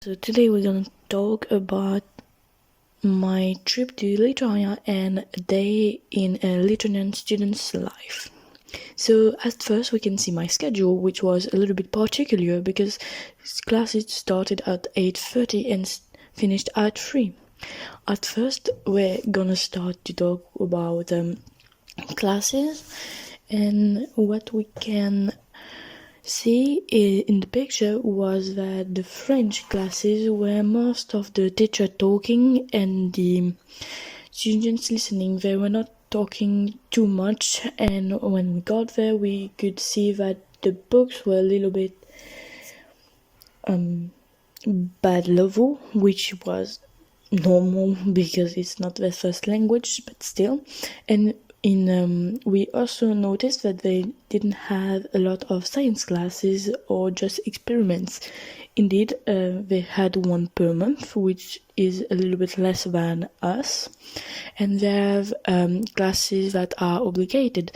So today we're gonna talk about my trip to Lithuania and a day in a Lithuanian student's life. So at first we can see my schedule, which was a little bit particular because classes started at 8:30 and finished at 3. At first we're gonna start to talk about classes, and what we can see in the picture was that the French classes were most of the teacher talking and the students listening. They were not talking too much, and when we got there we could see that the books were a little bit bad level, which was normal because it's not their first language, but still. And we also noticed that they didn't have a lot of science classes or just experiments. Indeed, they had one per month, which is a little bit less than us, and they have classes that are obligated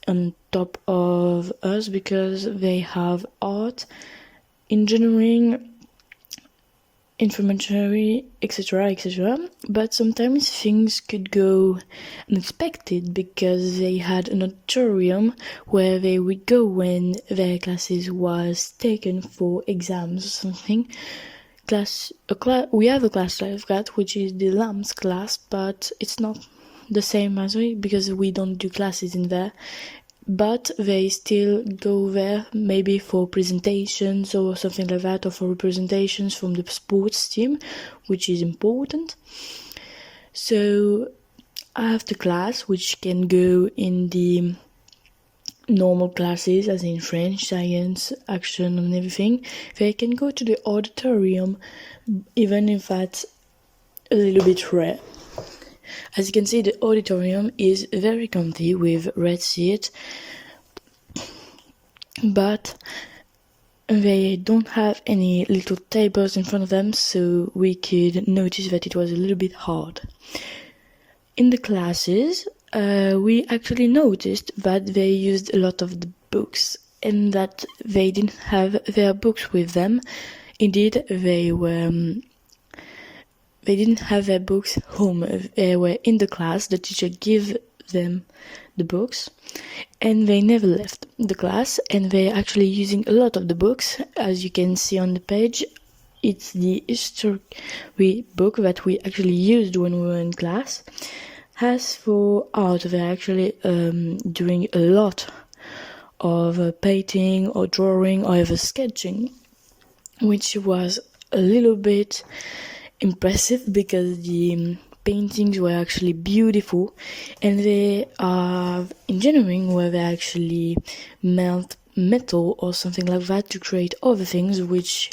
on top of us because they have art, engineering, information, etc. But sometimes things could go unexpected because they had an auditorium where they would go when their classes was taken for exams or something. We have a class like that, which is the LAMS class, but it's not the same as because we don't do classes in there. But they still go there maybe for presentations or something like that, or for representations from the sports team, which is important. So after class, which can go in the normal classes as in French, science, action and everything, they can go to the auditorium, even if that's a little bit rare. As you can see, the auditorium is very comfy with red seats, but they don't have any little tables in front of them, so we could notice that it was a little bit hard. In the classes, we actually noticed that they used a lot of the books and that they didn't have their books with them. Indeed, they didn't have their books home. They were in the class. The teacher gave them the books, and they never left the class, and they're actually using a lot of the books. As you can see on the page, it's the history book that we actually used when we were in class. As for art, they're actually doing a lot of painting or drawing or even sketching, which was a little bit impressive because the paintings were actually beautiful, and they have engineering where they actually melt metal or something like that to create other things which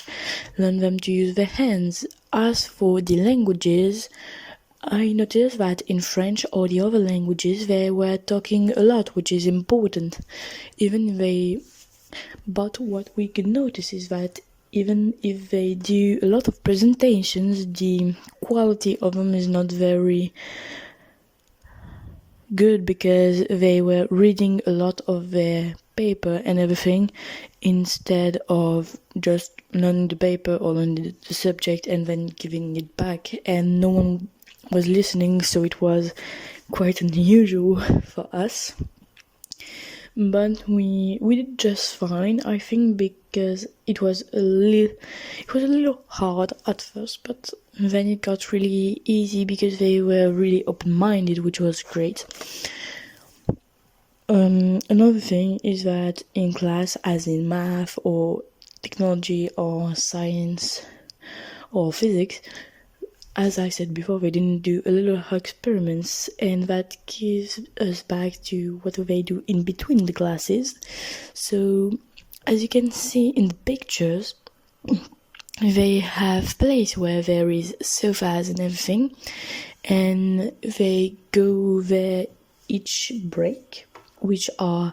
learn them to use their hands. As for the languages, I noticed that in French or the other languages they were talking a lot, which is important. But what we could notice is that even if they do a lot of presentations, the quality of them is not very good because they were reading a lot of their paper and everything instead of just learning the paper or learning the subject and then giving it back, and no one was listening, so it was quite unusual for us. But we did just fine, I think, because it was a little hard at first, but then it got really easy because they were really open-minded, which was great. Another thing is that in class, as in math or technology or science or physics, as I said before, they didn't do a little experiments, and that gives us back to what they do in between the classes. So, as you can see in the pictures, they have place where there is sofas and everything, and they go there each break, which are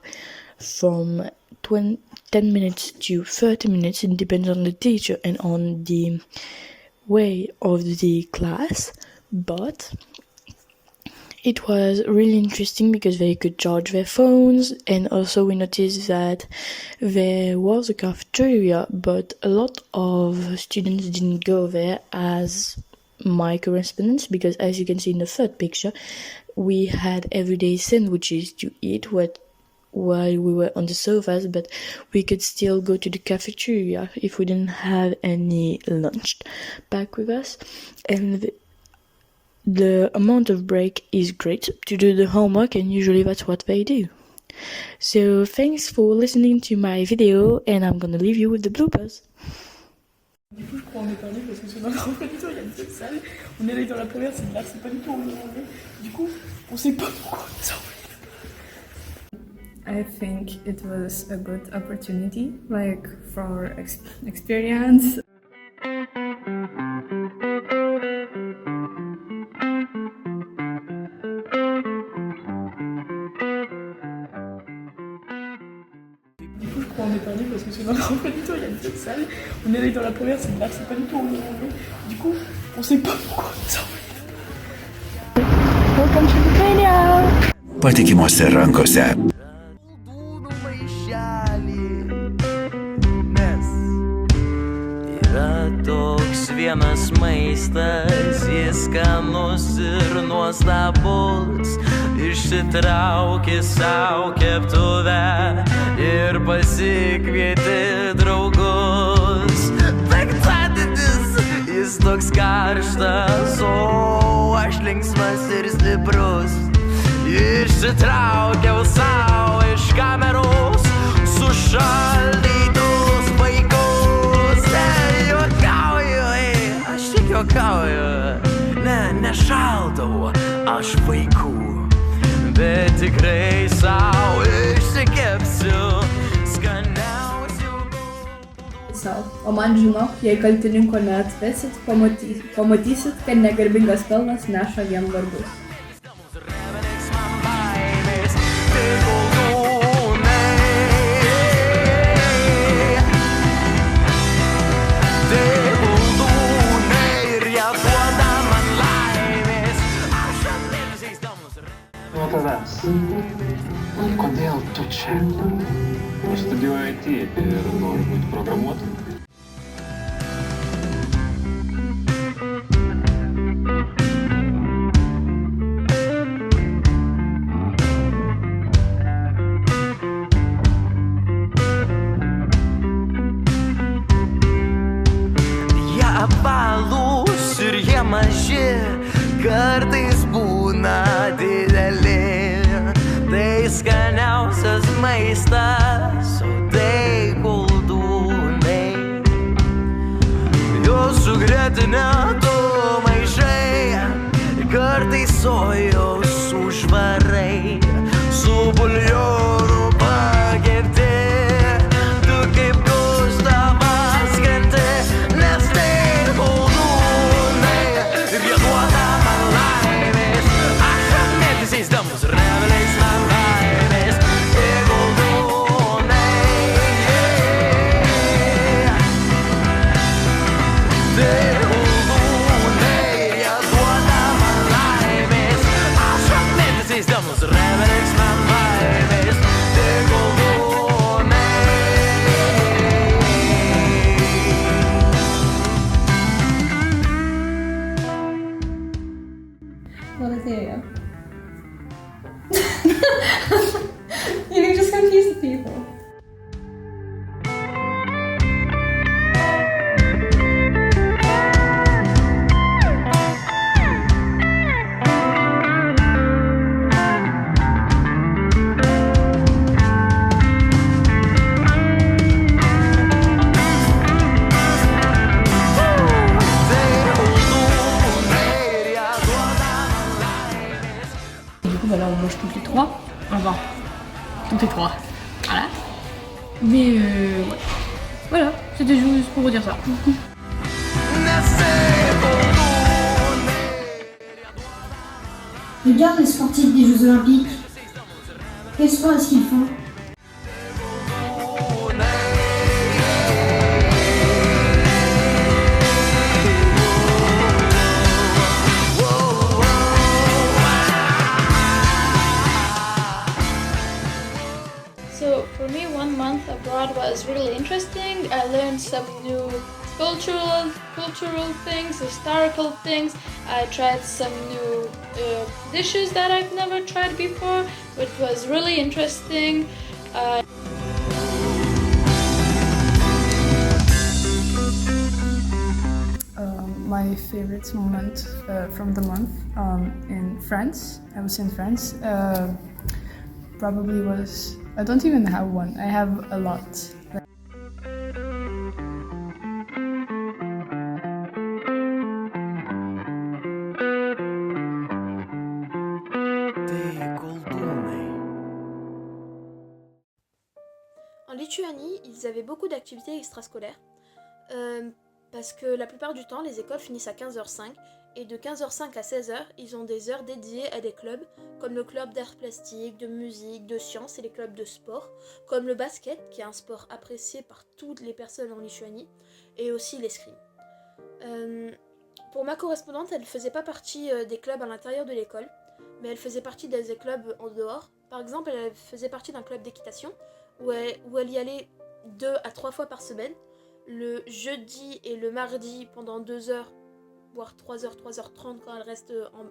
from 10 minutes to 30 minutes. It depends on the teacher and on the way of the class, but It was really interesting because they could charge their phones, and also we noticed that there was a cafeteria, but a lot of students didn't go there as my correspondence, because as you can see in the third picture, we had everyday sandwiches to eat while we were on the sofas, but we could still go to the cafeteria if we didn't have any lunch back with us. And the amount of break is great to do the homework, and usually that's what they do. So thanks for listening to my video, and I'm gonna leave you with the bloopers. Du coup, je crois en est perdu parce que sur notre emploi du temps, il y a deux salles. On est allé dans la première, c'est là, c'est pas du tout où on est allé. Du coup, on sait pas pourquoi on est envoyé. I think it was a good opportunity, like for experience. Du coup, je crois en est perdu parce que sur notre emploi du temps, il y a deux salles. On est allé dans la première, c'est là, c'est pas du tout où on est allé. Du coup, on sait pas pourquoi on est envoyé. Welcome to Lithuania! Patikimose rankose. Yra toks vienas maistas, jis skanus ir nuostabus. Išsitrauki sau keptuvę ir pasikvieti draugus. Penktadienis, jis toks karštas, o aš linksmas ir stiprus. Išsitraukiau sau iš kameros sušaldytus vaikus. Aš tik juokauju, ne šaldau aš vaikų, bet tikrai sau išsikepsiu skaniausių. O man žinok, jei kaltininko neatvesit, pamatysit, kad negarbingas pelnas neša vien vargus. Kodėl tu čia? Aš studijuoju IT ir noriu būti programuotoju. Jie apvalūs ir jie maži, kartais būna dideli. Tai skaniausias maistas, o tai koldūnai. Jos sugretinę tu maišai, kartais sojos užvarai, su buljonu pakepti. Tu kaip Gustavas skenti, nes tai koldūnai. Ir jie duoda man laimės, aš atmėtysiais damus rebeliais man laimės. Tai koldūnai. Tai koldūnai, jie duoda man laimės, aš atmėtysiais damus rebeliais man laimės. Tai koldūnai. Well, there you go. You just confuse the people. Du coup, voilà, on mange toutes les trois. Enfin, toutes les trois. Voilà. Mais ouais. Voilà, c'était juste pour vous dire ça. Regarde les sportifs des Jeux Olympiques. Quel sport est-ce qu'ils font? was really interesting. I learned some new cultural things, historical things. I tried some new dishes that I've never tried before, which was really interesting. My favorite moment from the month in France, I was in France, probably was, I don't even have one, I have a lot. En Lituanie, ils avaient beaucoup d'activités extrascolaires, parce que la plupart du temps, les écoles finissent à 15h05, et de 15h05 à 16h, ils ont des heures dédiées à des clubs, comme le club d'art plastique, de musique, de sciences et les clubs de sport, comme le basket, qui est un sport apprécié par toutes les personnes en Lituanie, et aussi l'escrime. Pour ma correspondante, elle ne faisait pas partie des clubs à l'intérieur de l'école, mais elle faisait partie des clubs en dehors. Par exemple, elle faisait partie d'un club d'équitation, où elle y allait 2 à 3 fois par semaine, le jeudi et le mardi pendant 2 heures, voire 3h, 3h30 quand elle reste en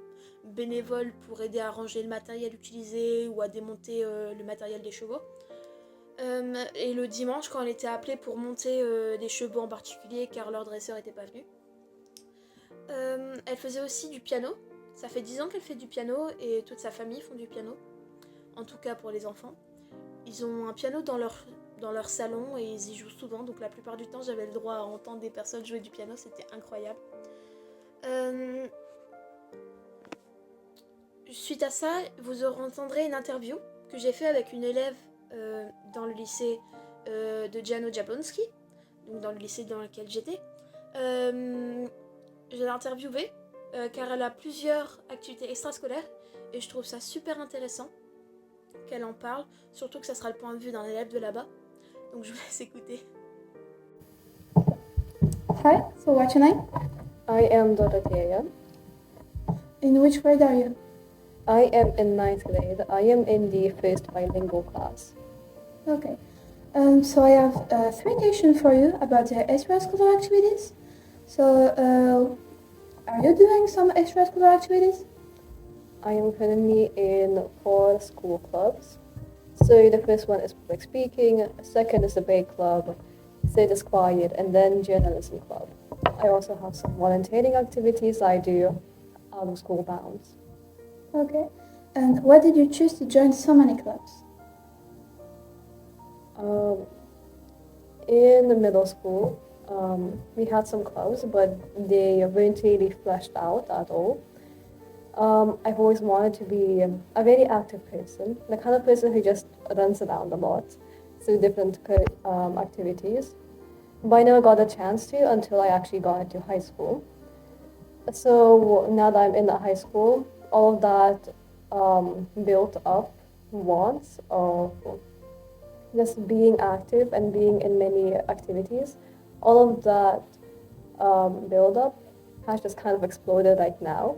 bénévole pour aider à ranger le matériel utilisé ou à démonter le matériel des chevaux. Et le dimanche quand elle était appelée pour monter des chevaux en particulier car leur dresseur n'était pas venu. Elle faisait aussi du piano. Ça fait 10 ans qu'elle fait du piano et toute sa famille font du piano, en tout cas pour les enfants. Ils ont un piano dans leur salon et ils y jouent souvent, donc la plupart du temps j'avais le droit à entendre des personnes jouer du piano, c'était incroyable. Suite à ça, vous entendrez une interview que j'ai fait avec une élève dans le lycée de Jano Jablonski, donc dans le lycée dans lequel j'étais. Je l'ai interviewée car elle a plusieurs activités extrascolaires et je trouve ça super intéressant qu'elle en parle, surtout que ça sera le point de vue d'un élève de là-bas. Donc je vous laisse écouter. Hi, so what's your name? I am Dorothea. In which grade are you? I am in 9th grade. I am in the first bilingual class. Okay. So I have 3 questions for you about the extracurricular activities. So, are you doing some extracurricular activities? I am currently in 4 school clubs. So the first one is public speaking, second is the bake club, third is quiet, and then journalism club. I also have some volunteering activities I do out of school bounds. Okay. And why did you choose to join so many clubs? In the middle school, we had some clubs, but they weren't really fleshed out at all. I've always wanted to be a very active person, the kind of person who just runs around a lot through different activities. But I never got a chance to until I actually got into high school. So now that I'm in the high school, all of that built up wants of just being active and being in many activities, all of that build-up has just kind of exploded right now.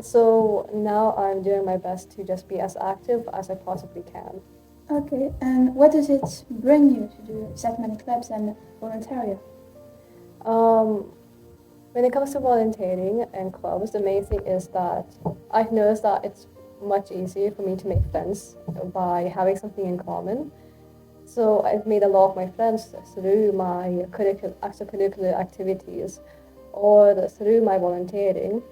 So now I'm doing my best to just be as active as I possibly can. Okay, and what does it bring you to do that many clubs and volunteer? When it comes to volunteering and clubs, the main thing is that I've noticed that it's much easier for me to make friends by having something in common. So I've made a lot of my friends through my extracurricular activities or through my volunteering.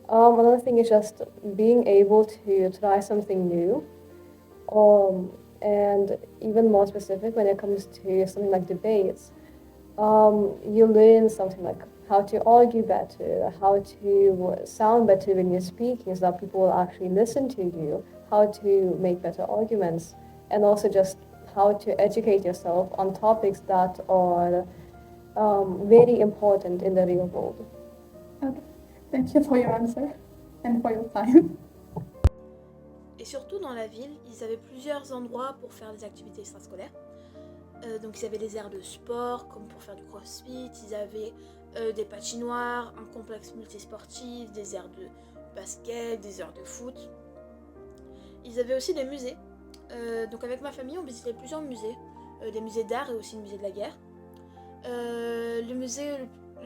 Another thing is just being able to try something new, and even more specific when it comes to something like debates. You learn something like how to argue better, how to sound better when you're speaking so that people will actually listen to you, how to make better arguments, and also just how to educate yourself on topics that are very important in the real world. Okay. Thank you for your answer and for your time. Et surtout dans la ville, ils avaient plusieurs endroits pour faire des activités extrascolaires. Donc ils avaient des aires de sport, comme pour faire du crossfit, ils avaient des patinoires, un complexe multisportif, des aires de basket, des aires de foot. Ils avaient aussi des musées. Donc avec ma famille, on visitait plusieurs musées. des musées d'art et aussi le musée de la guerre. Le musée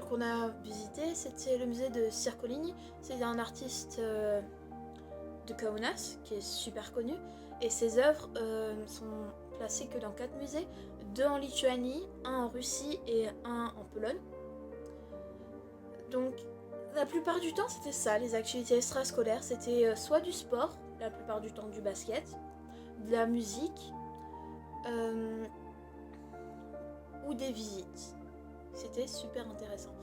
qu'on a visité, c'était le musée de Circoligny. C'est un artiste de Kaunas qui est super connu. Et ses œuvres sont placées que dans 4 musées, 2 en Lituanie, 1 en Russie et 1 en Pologne. Donc la plupart du temps c'était ça, les activités extrascolaires, c'était soit du sport, la plupart du temps du basket, de la musique ou des visites. C'était super intéressant.